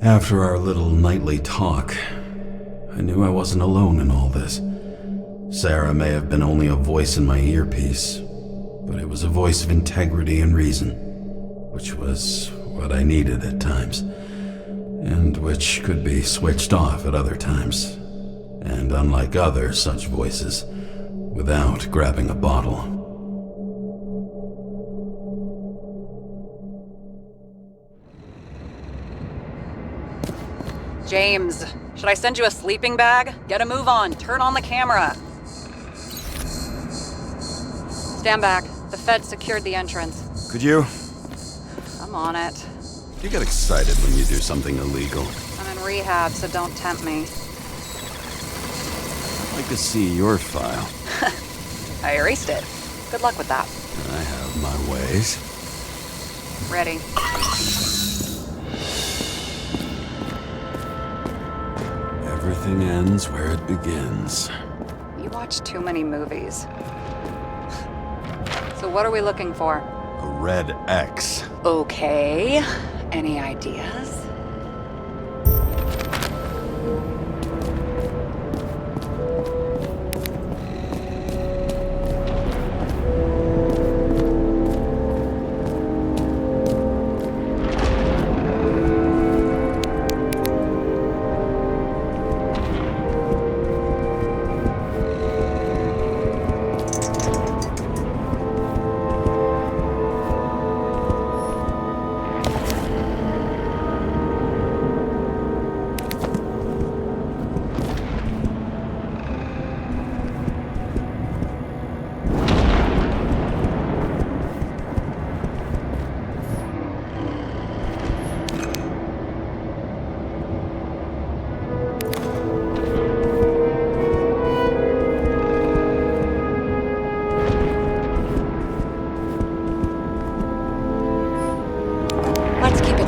After our little nightly talk, I knew I wasn't alone in all this. Sarah may have been only a voice in my earpiece, but it was a voice of integrity and reason, which was what I needed at times, and which could be switched off at other times, and unlike other such voices, without grabbing a bottle. James, should I send you a sleeping bag? Get a move on. Turn on the camera. Stand back. The feds secured the entrance. Could you? I'm on it. You get excited when you do something illegal. I'm in rehab, so don't tempt me. I'd like to see your file. I erased it. Good luck with that. I have my ways. Ready. Everything ends where it begins. You watch too many movies. So what are we looking for? A red X. Okay. Any ideas?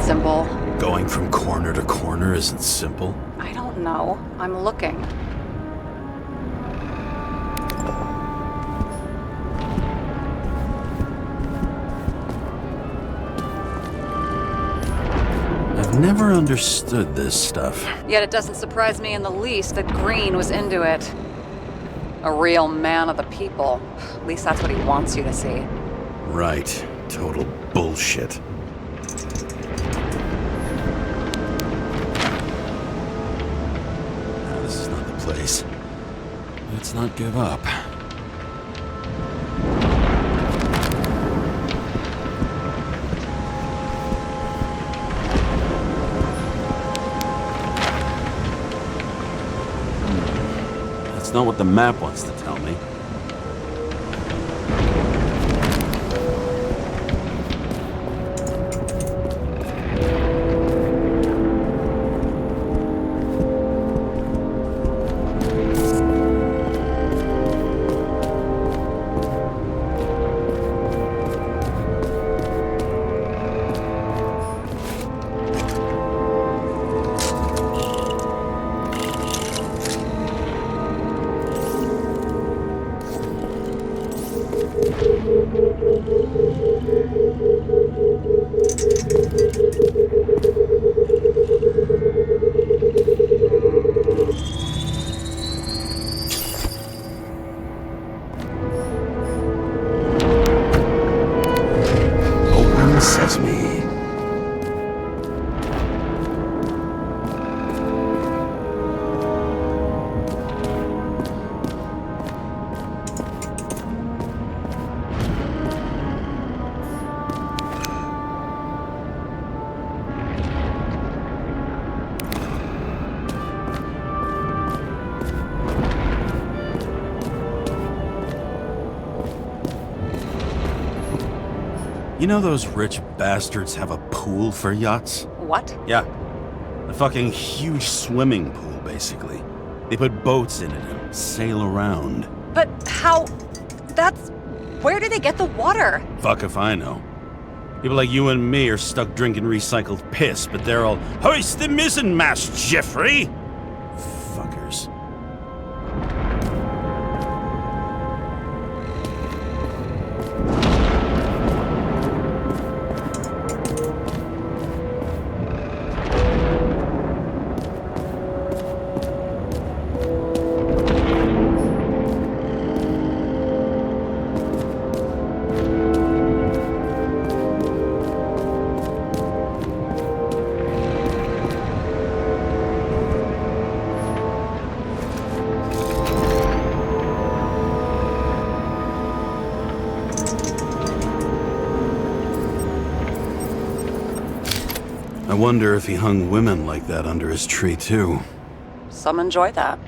Simple. Going from corner to corner isn't simple. I don't know. I'm looking. I've never understood this stuff. Yet it doesn't surprise me in the least that Green was into it. A real man of the people. At least that's what he wants you to see. Right. Total bullshit. Place. Let's not give up. That's not what the map wants to tell me. Open sesame. You know those rich bastards have a pool for yachts? What? Yeah. A fucking huge swimming pool, basically. They put boats in it and sail around. But how... That's... Where do they get the water? Fuck if I know. People like you and me are stuck drinking recycled piss, but they're all, "Hoist the mizzenmast, Jeffrey!" Fuckers. I wonder if he hung women like that under his tree, too. Some enjoy that.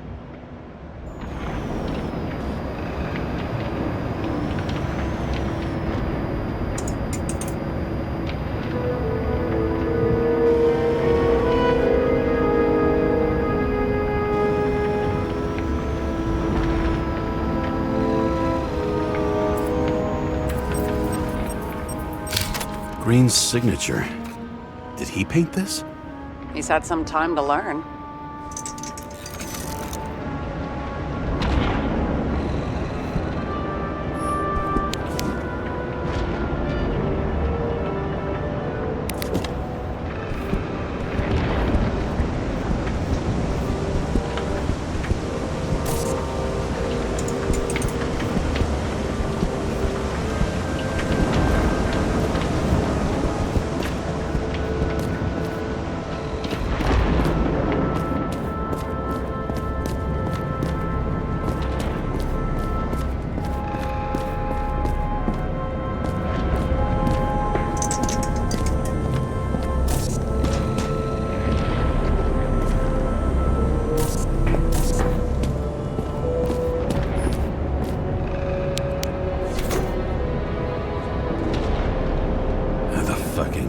Green's signature. Did he paint this? He's had some time to learn.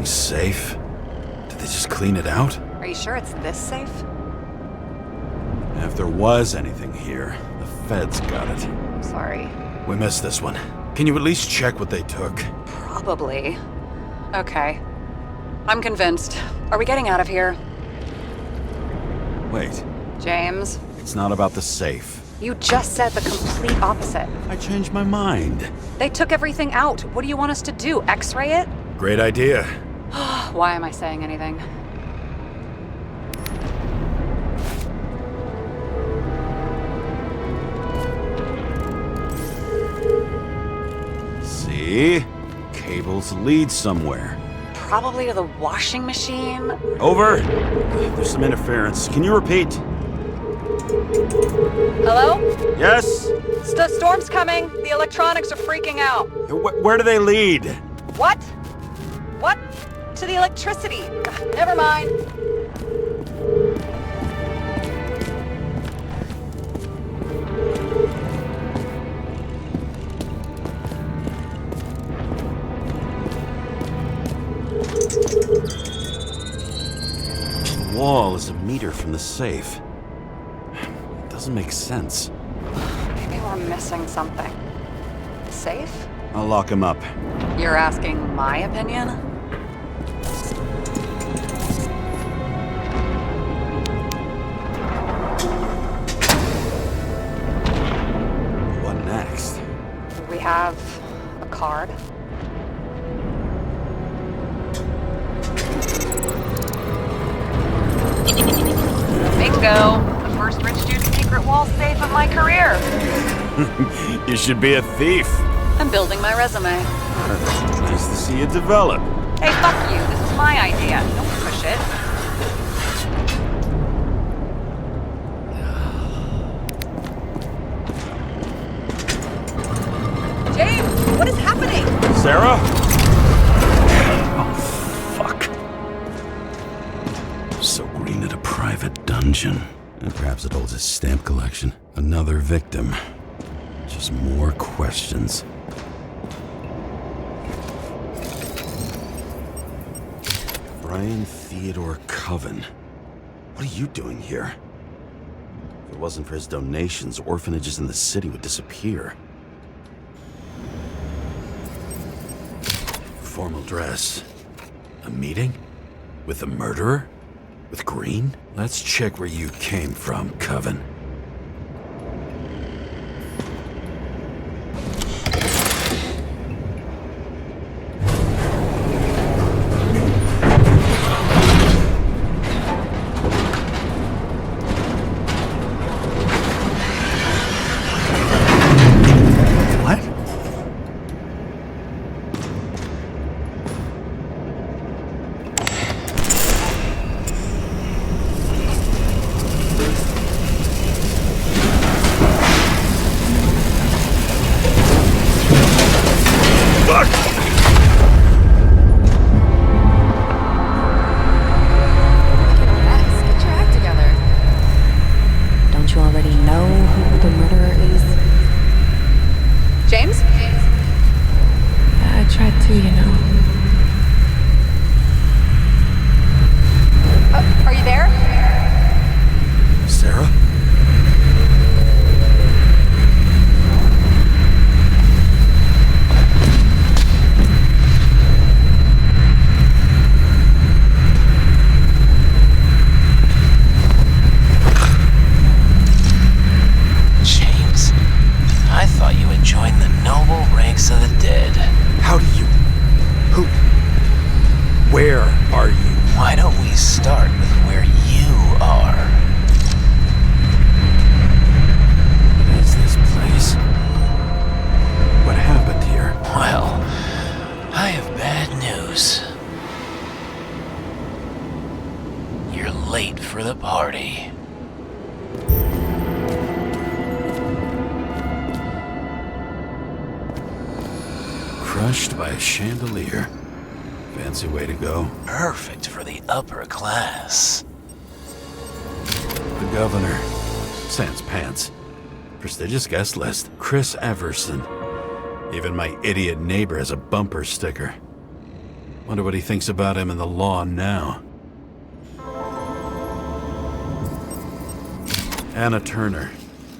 Safe? Did they just clean it out? Are you sure it's this safe? If there was anything here, the feds got it. Sorry. We missed this one. Can you at least check what they took? Probably. Okay. I'm convinced. Are we getting out of here? Wait. James? It's not about the safe. You just said the complete opposite. I changed my mind. They took everything out. What do you want us to do? X-ray it? Great idea. Why am I saying anything? See? Cables lead somewhere. Probably to the washing machine. Over. There's some interference. Can you repeat? Hello? Yes? The storm's coming. The electronics are freaking out. Where do they lead? What? What? To the electricity. Never mind. The wall is a meter from the safe. It doesn't make sense. Maybe we're missing something. Safe? I'll lock him up. You're asking my opinion? What next? We have a card. Way to go. The first rich dude's secret wall safe of my career. You should be a thief. I'm building my resume. Nice to see you develop. Hey, fuck you. This is my idea. Don't push it. James, what is happening? Sarah? Oh, fuck. So Green at a private dungeon. And perhaps it holds his stamp collection. Another victim. Just more questions. Brian Theodore Coven. What are you doing here? If it wasn't for his donations, orphanages in the city would disappear. Formal dress. A meeting? With the murderer? With Green? Let's check where you came from, Coven. Where are you? Why don't we start with where you are? What is this place? What happened here? Well, I have bad news. You're late for the party. Crushed by a chandelier. Fancy way to go. Perfect for the upper class. The governor. Sans pants. Prestigious guest list. Chris Everson. Even my idiot neighbor has a bumper sticker. Wonder what he thinks about him and the law now. Anna Turner.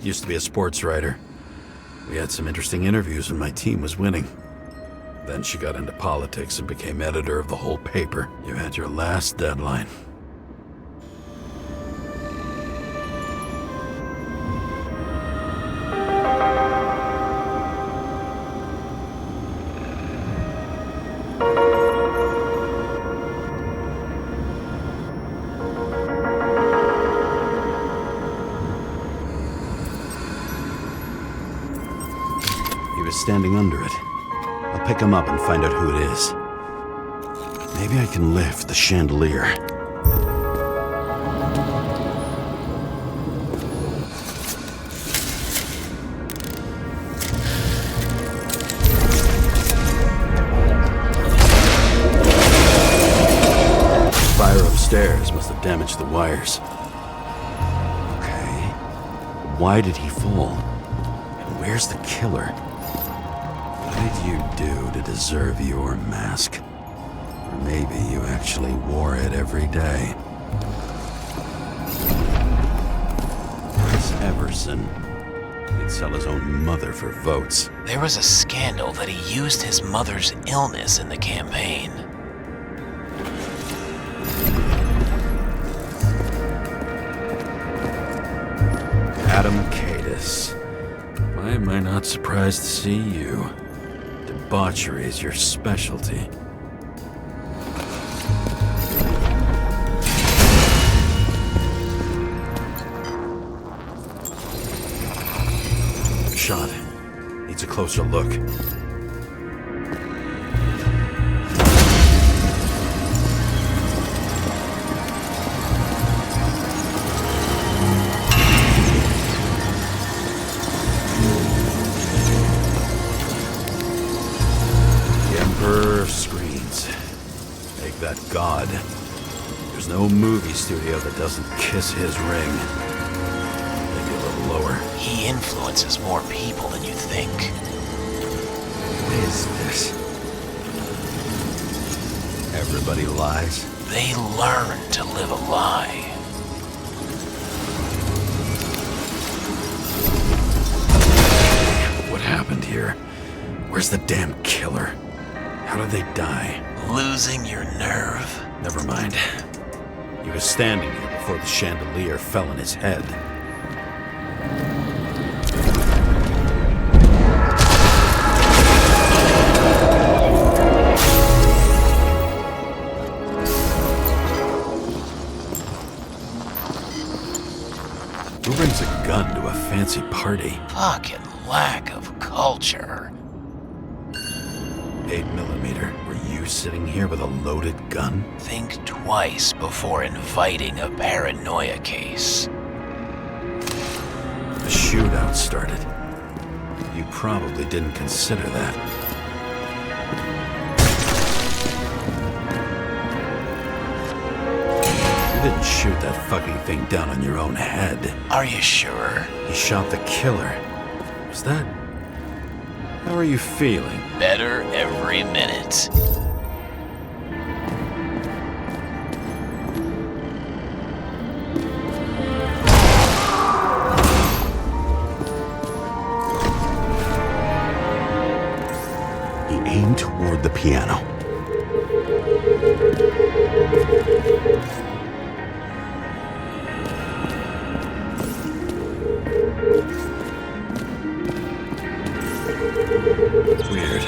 Used to be a sports writer. We had some interesting interviews when my team was winning. Then she got into politics and became editor of the whole paper. You had your last deadline. He was standing under it. I'll pick him up and find out who it is. Maybe I can lift the chandelier. Fire upstairs must have damaged the wires. Okay. Why did he fall? And where's the killer? What did you do to deserve your mask? Or maybe you actually wore it every day. Chris Everson. He'd sell his own mother for votes. There was a scandal that he used his mother's illness in the campaign. Adam Cadis. Why am I not surprised to see you? Debauchery is your specialty. Shot. Needs a closer look. Screens. Make that God. There's no movie studio that doesn't kiss his ring. Maybe a little lower. He influences more people than you think. What is this? Everybody lies. They learn to live a lie. What happened here? Where's the damn killer? How did they die? Losing your nerve? Never mind. He was standing here before the chandelier fell on his head. Who brings a gun to a fancy party? Fucking lack of culture. 8mm. Were you sitting here with a loaded gun? Think twice before inviting a paranoia case. A shootout started. You probably didn't consider that. You didn't shoot that fucking thing down on your own head. Are you sure? He shot the killer. Was that... How are you feeling? Better every minute. He aimed toward the piano. Weird.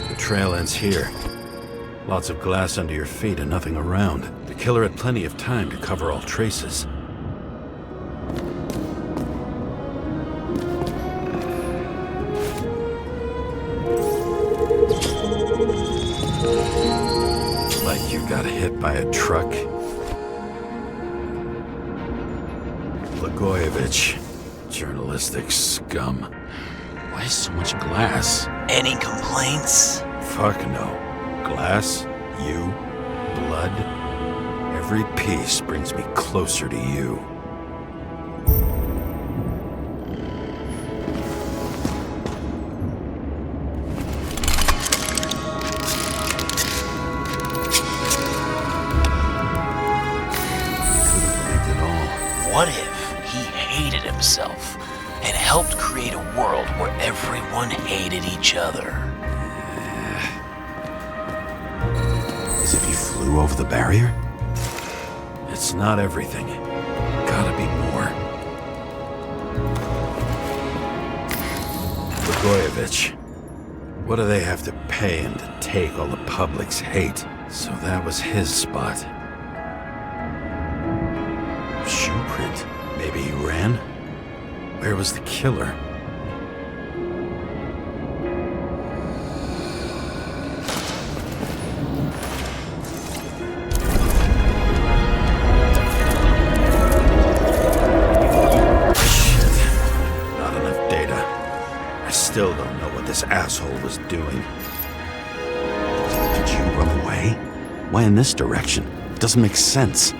The trail ends here. Lots of glass under your feet and nothing around. The killer had plenty of time to cover all traces. Like you got hit by a truck. Blagojevich, journalistic scum. Why so much glass? Any complaints? Fuck no. Glass, you, blood. Every piece brings me closer to you. What if he hated himself and helped create a world where everyone hated each other? As if he flew over the barrier? It's not everything. Gotta be more. Blagojevich. What do they have to pay him to take all the public's hate? So that was his spot. Shoe print. Maybe he ran? Where was the killer? Still don't know what this asshole was doing. Did you run away? Why in this direction? It doesn't make sense.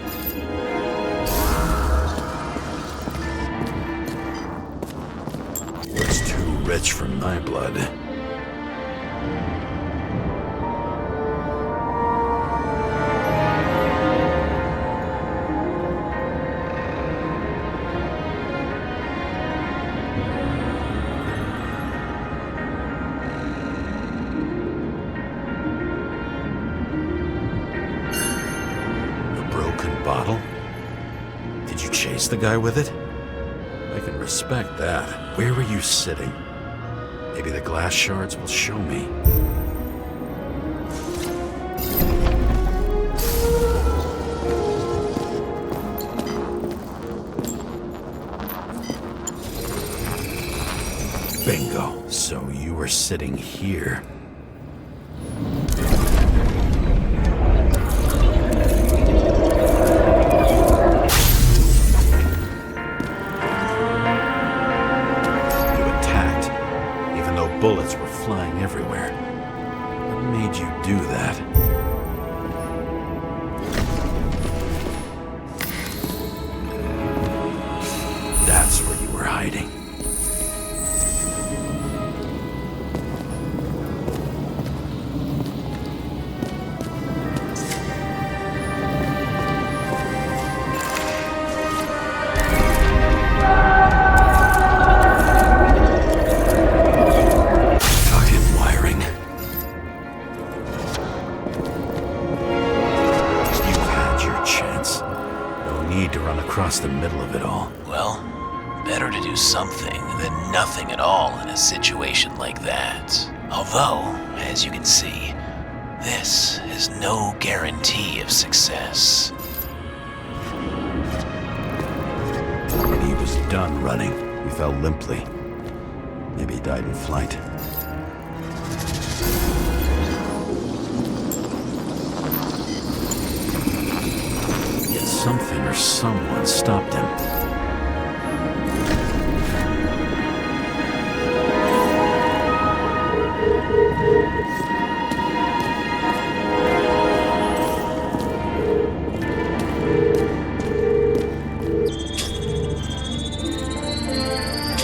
Looks too rich for my blood. Bottle? Did you chase the guy with it? I can respect that. Where were you sitting? Maybe the glass shards will show me. Bingo. So you were sitting here. Bullets were flying everywhere. What made you do that? That's where you were hiding. To run across the middle of it all. Well, better to do something than nothing at all in a situation like that. Although, as you can see, this is no guarantee of success. When he was done running, he fell limply. Maybe he died in flight. Something or someone stopped him.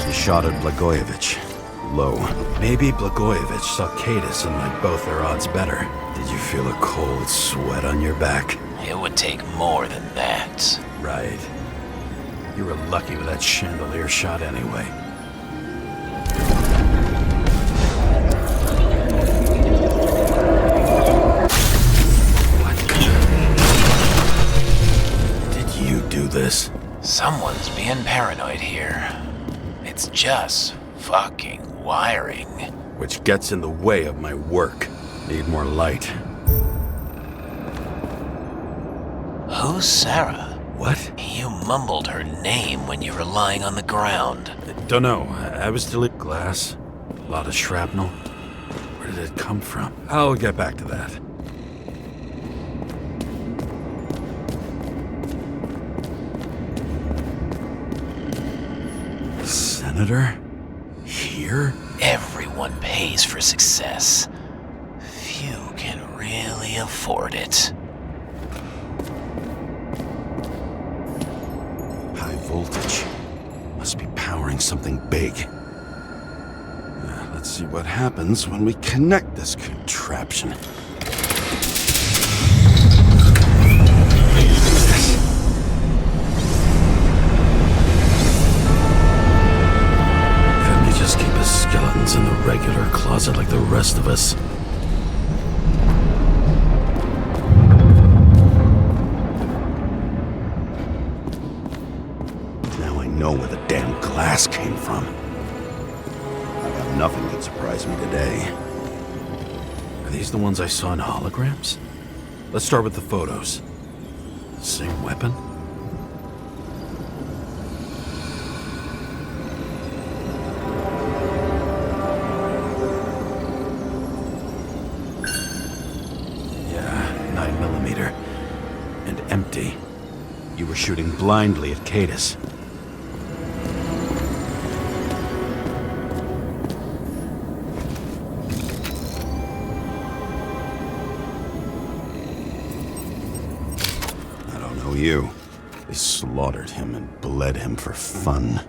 He shot at Blagojevich. Low. Maybe Blagojevich saw Cadis and liked both their odds better. Did you feel a cold sweat on your back? It would take more than that. Right. You were lucky with that chandelier shot anyway. What? Did you do this? Someone's being paranoid here. It's just fucking wiring. Which gets in the way of my work. Need more light. Who's Sarah? What? You mumbled her name when you were lying on the ground. Don't know. I was still at glass. A lot of shrapnel. Where did it come from? I'll get back to that. Senator? Here? Everyone pays for success. Few can really afford it. High voltage. Must be powering something big. Let's see what happens when we connect this contraption. Couldn't you just keep his skeletons in the regular closet like the rest of us? Now I know where the damn glass came from. Nothing could surprise me today. Are these the ones I saw in holograms? Let's start with the photos. Same weapon? Yeah, 9mm. And empty. You were shooting blindly at Cadus. You. They slaughtered him and bled him for fun.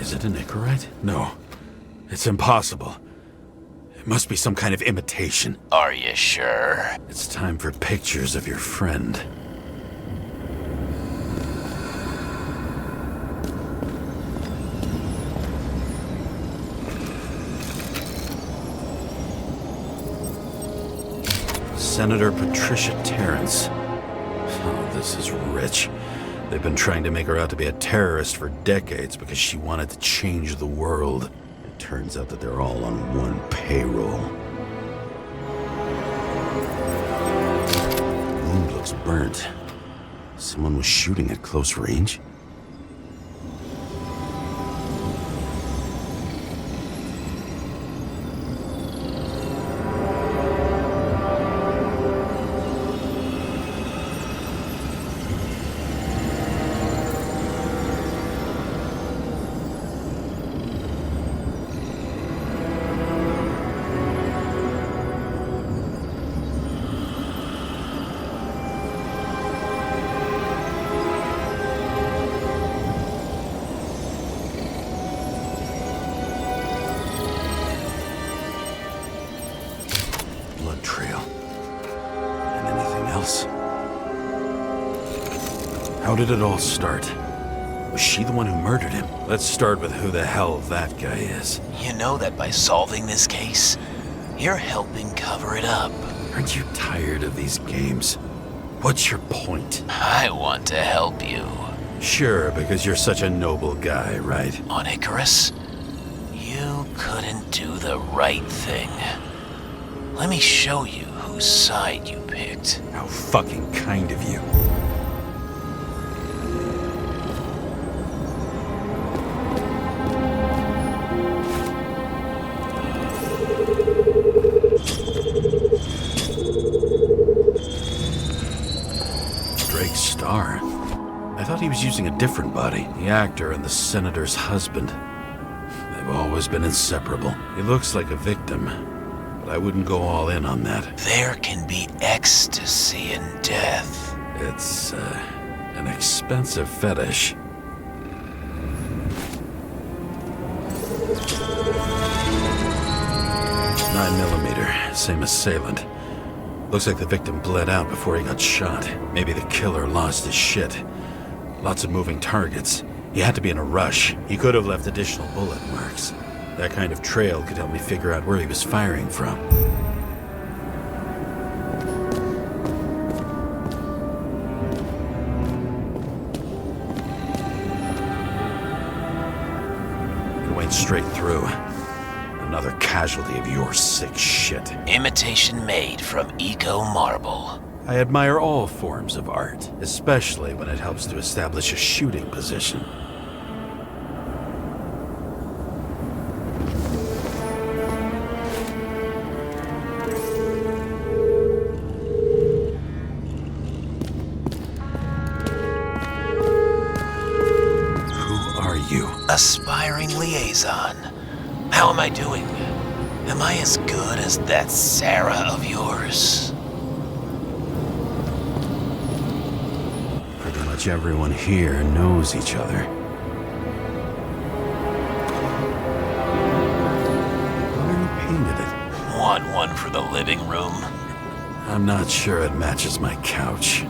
Is it an Icarite? No. It's impossible. It must be some kind of imitation. Are you sure? It's time for pictures of your friend. Senator Patricia Terrence. Oh, this is rich. They've been trying to make her out to be a terrorist for decades because she wanted to change the world. It turns out that they're all on one payroll. The wound looks burnt. Someone was shooting at close range? Trail. And anything else? How did it all start? Was she the one who murdered him? Let's start with who the hell that guy is. You know that by solving this case, you're helping cover it up. Aren't you tired of these games? What's your point? I want to help you. Sure, because you're such a noble guy, right? On Icarus, you couldn't do the right thing. Let me show you whose side you picked. How fucking kind of you. Drake Starr. I thought he was using a different body. The actor and the senator's husband. They've always been inseparable. He looks like a victim. But I wouldn't go all in on that. There can be ecstasy in death. It's, an expensive fetish. .9mm, same assailant. Looks like the victim bled out before he got shot. Maybe the killer lost his shit. Lots of moving targets. He had to be in a rush. He could have left additional bullet marks. That kind of trail could help me figure out where he was firing from. going straight through. Another casualty of your sick shit. Imitation made from eco marble. I admire all forms of art, especially when it helps to establish a shooting position. Who are you? Aspiring liaison. How am I doing? Am I as good as that Sarah of yours? Pretty much everyone here knows each other. How are you painted it? Want one for the living room? I'm not sure it matches my couch.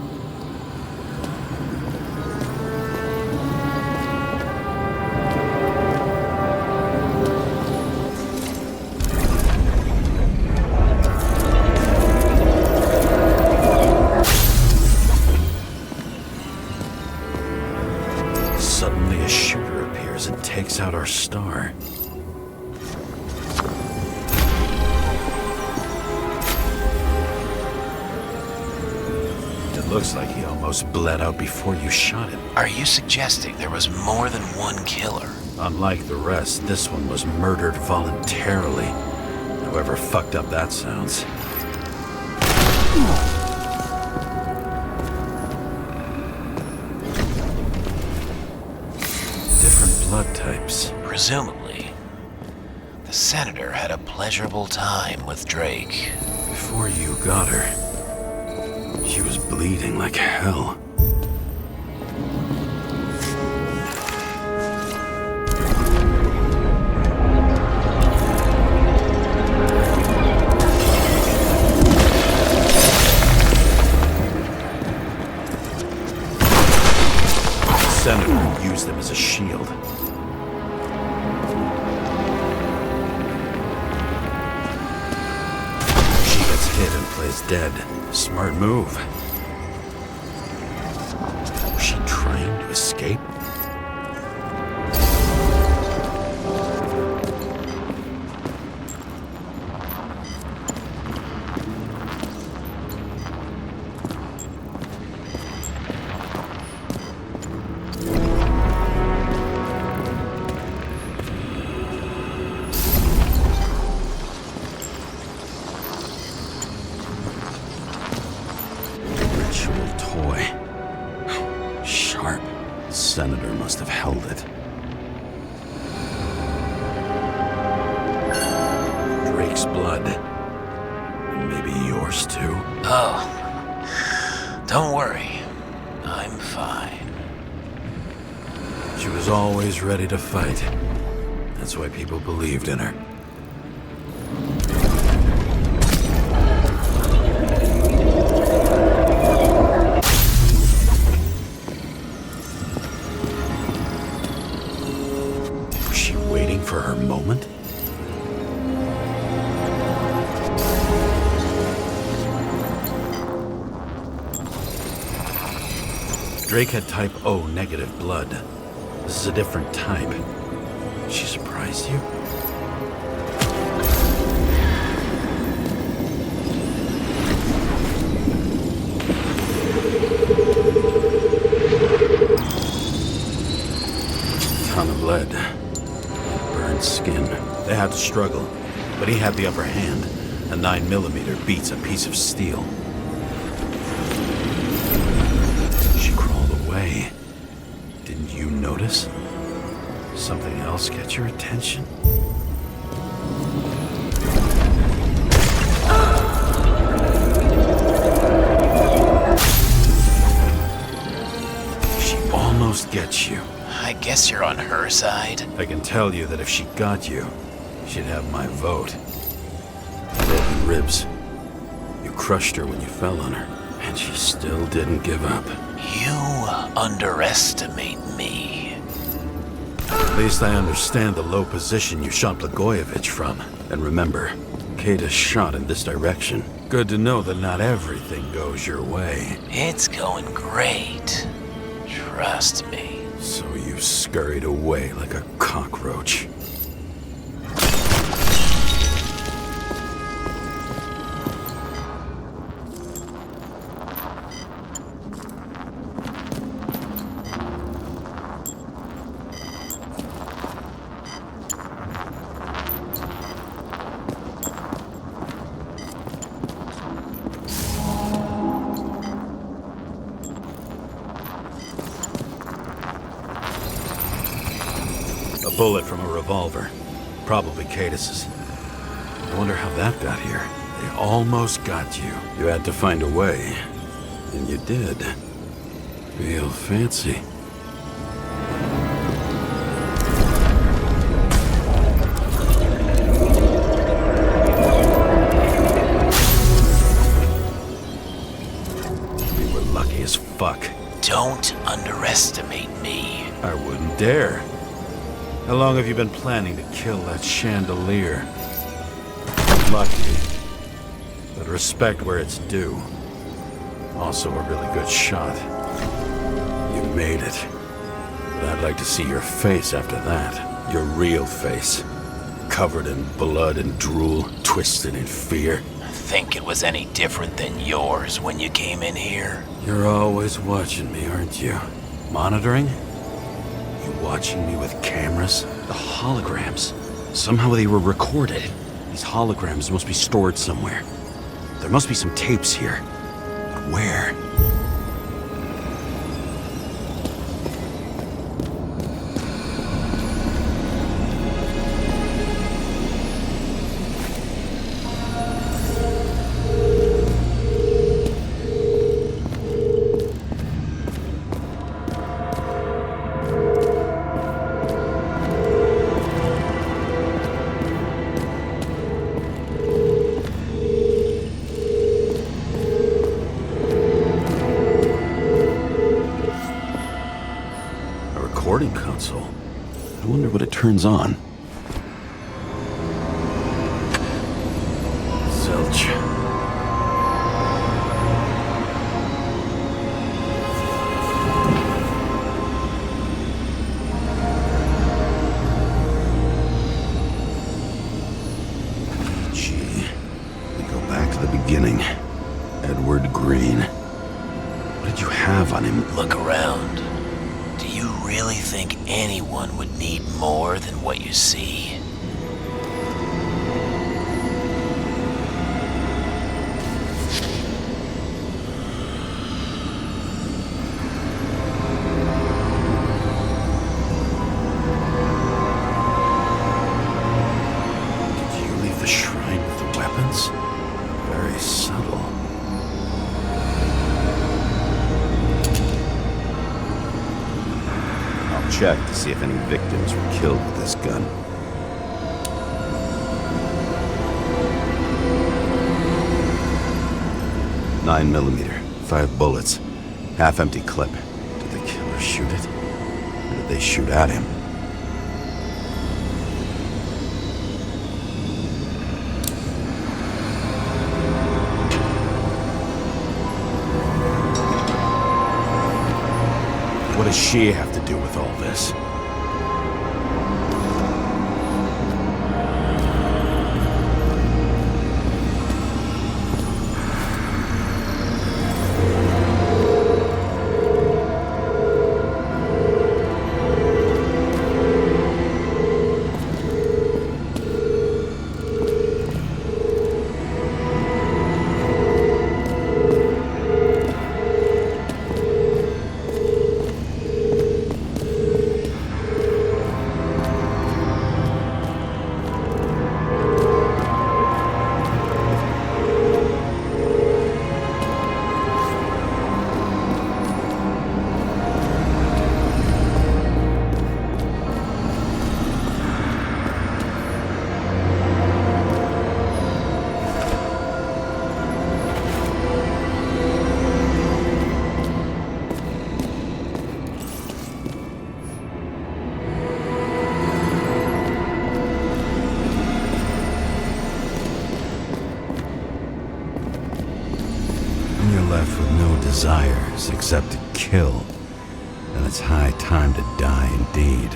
Suddenly a shooter appears and takes out our star. It looks like he almost bled out before you shot him. Are you suggesting there was more than one killer? Unlike the rest, this one was murdered voluntarily. However fucked up that sounds. Different blood types. Presumably, the senator had a pleasurable time with Drake. Before you got her, she was bleeding like hell. The senator used them as a shield. She gets hit and plays dead. Smart move. Was she trying to escape? Ritual toy. Sharp. Senator must have held it. Drake's blood. And maybe yours too. Oh, don't worry. I'm fine. She was always ready to fight. That's why people believed in her. Was she waiting for her moment? Drake had type O negative blood. This is a different type. She surprised you? Ton of blood. Burned skin. They had to struggle, but he had the upper hand. A 9mm beats a piece of steel. She crawled away. Didn't you notice? Something else get your attention? She almost gets you. I guess you're on her side. I can tell you that if she got you, she'd have my vote. Broken ribs. You crushed her when you fell on her, and she still didn't give up. You underestimate me. At least I understand the low position you shot Blagojevich from. And remember, Kata's shot in this direction. Good to know that not everything goes your way. It's going great. Trust me. So you scurried away like a cockroach. bullet from a revolver. Probably Cadis's. I wonder how that got here. They almost got you. You had to find a way. And you did. Real fancy. We were lucky as fuck. Don't underestimate me. I wouldn't dare. How long have you been planning to kill that chandelier? Lucky. But respect where it's due. Also a really good shot. You made it. But I'd like to see your face after that. Your real face. Covered in blood and drool, twisted in fear. Think it was any different than yours when you came in here? You're always watching me, aren't you? Monitoring? You watching me with cameras? The holograms. Somehow they were recorded. These holograms must be stored somewhere. There must be some tapes here. But where? Recording console. I wonder what it turns on. Zilch. Gee. We go back to the beginning. Edward Green. What did you have on him? Look around. Do you really think anyone would need more than what you see? Did you leave the shrine with the weapons? Very subtle. Check to see if any victims were killed with this gun. .9mm, 5 bullets, half-empty clip. Did the killer shoot it? Or did they shoot at him? What does she have to do with all this? You're left with no desires except to kill. And it's high time to die indeed.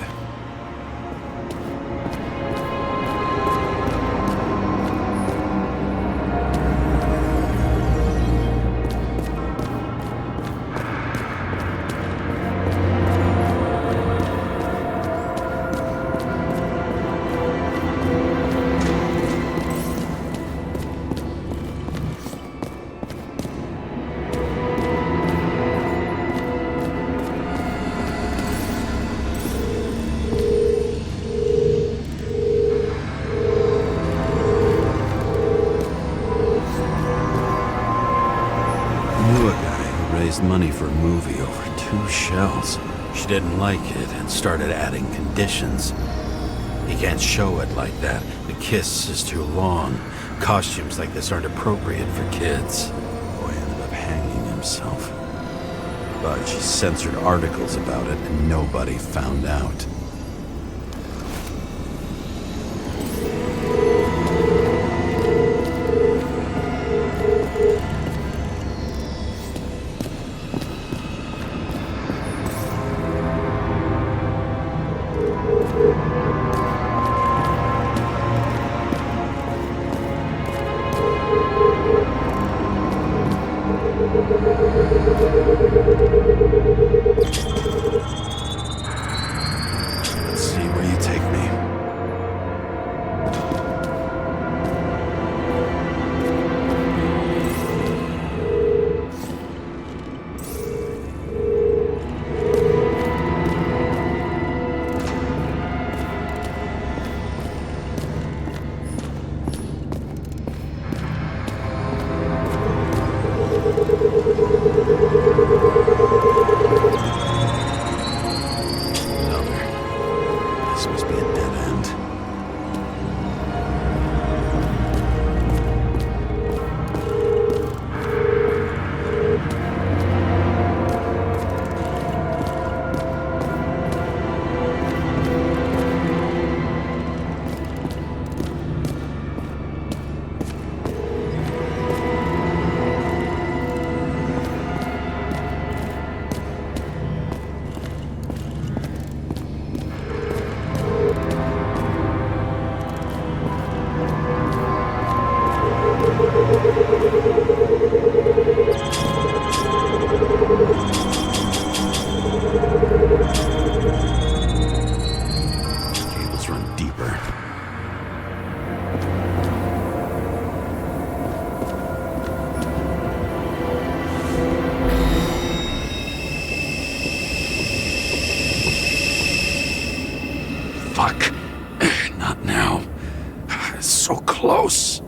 money for a movie over 2 shells. She didn't like it and started adding conditions. You can't show it like that. The kiss is too long. Costumes like this aren't appropriate for kids. The boy ended up hanging himself. But she censored articles about it and nobody found out. Let's see where you take me. This must be a dead end. Cables run deeper. Fuck. Not now. So close.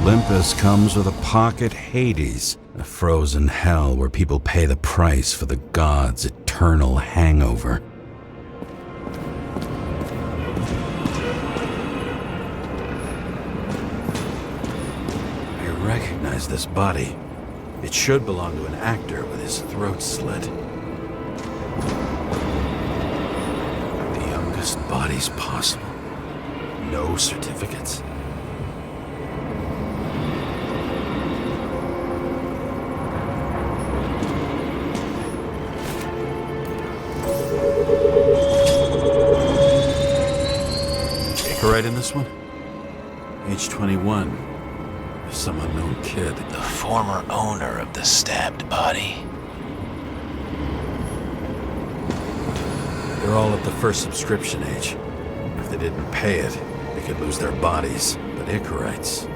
Olympus comes with a pocket Hades, a frozen hell where people pay the price for the gods' eternal hangover. I recognize this body. It should belong to an actor with his throat slit. The youngest bodies possible. No certificates. Right in this one? Age 21. Some unknown kid. The former owner of the stabbed body. They're all at the first subscription age. If they didn't pay it, they could lose their bodies. But Icarites,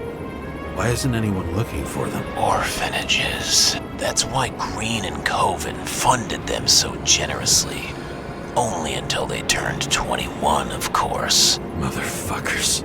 why isn't anyone looking for them? Orphanages. That's why Green and Coven funded them so generously. Only until they turned 21, of course. Motherfuckers.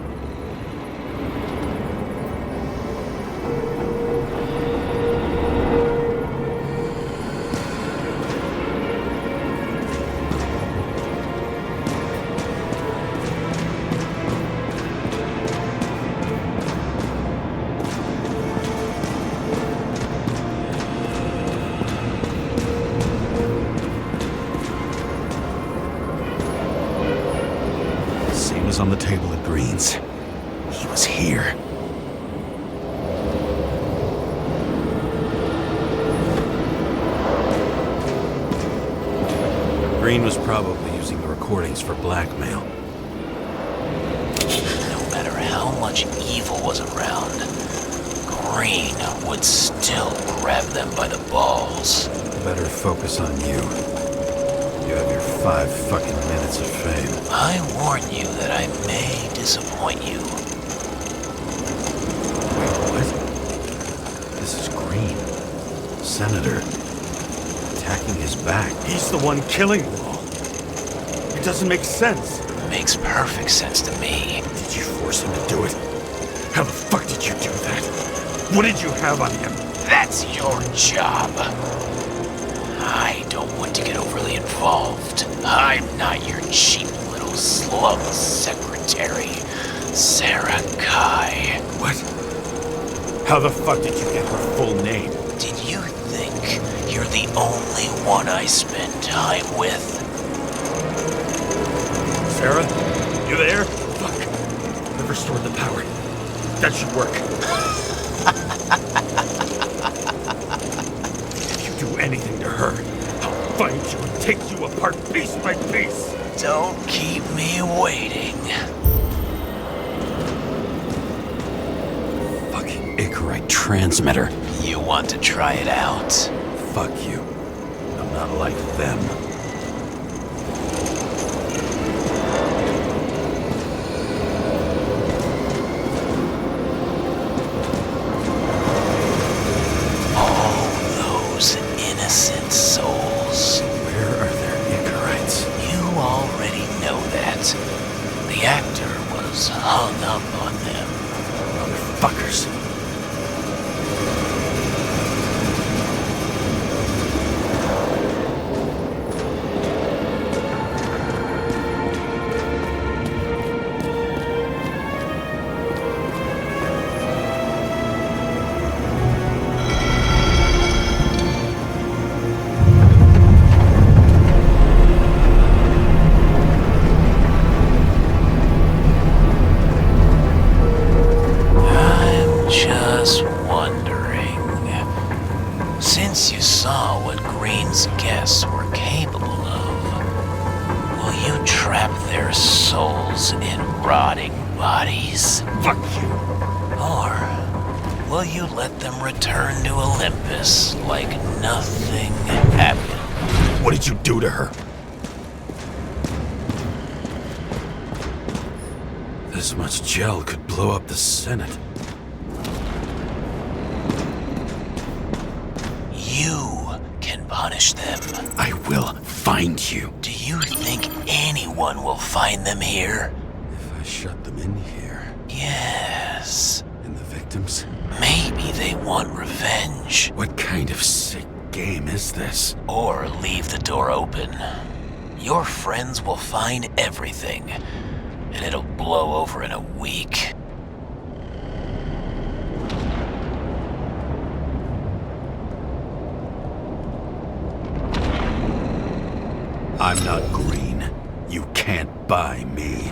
Was on the table at Green's. He was here. Green was probably using the recordings for blackmail. No matter how much evil was around, Green would still grab them by the balls. Better focus on you. You have your 5 fucking minutes of fame. I warn you that I may disappoint you. What? This is Green. Senator. Attacking his back. He's the one killing them all. It doesn't make sense. Makes perfect sense to me. Did you force him to do it? How the fuck did you do that? What did you have on him? That's your job. I don't want to get overly involved. I'm not your cheap little slum secretary, Sarah Kai. What? How the fuck did you get her full name? Did you think you're the only one I spend time with? Sarah? You there? Fuck. I've restored the power. That should work. If you do anything to her, I'll find you and take you apart piece by piece. Don't keep me waiting. Fucking Icarite transmitter. You want to try it out? Fuck you. I'm not like them. All those innocent souls. Where are their Icarites? You already know that. The actor was hung up on them. Motherfuckers. I'm just wondering, since you saw what Green's guests were capable of, will you trap their souls in rotting bodies? Fuck you. Or will you let them return to Olympus like nothing happened? What did you do to her? This much gel could blow up the Senate. You can punish them. I will find you. Do you think anyone will find them here? If I shut them in here. Yes. And the victims? Maybe they want revenge. What kind of sick game is this? Or leave the door open. Your friends will find everything, and it'll blow over in a week. I'm not Green. You can't buy me.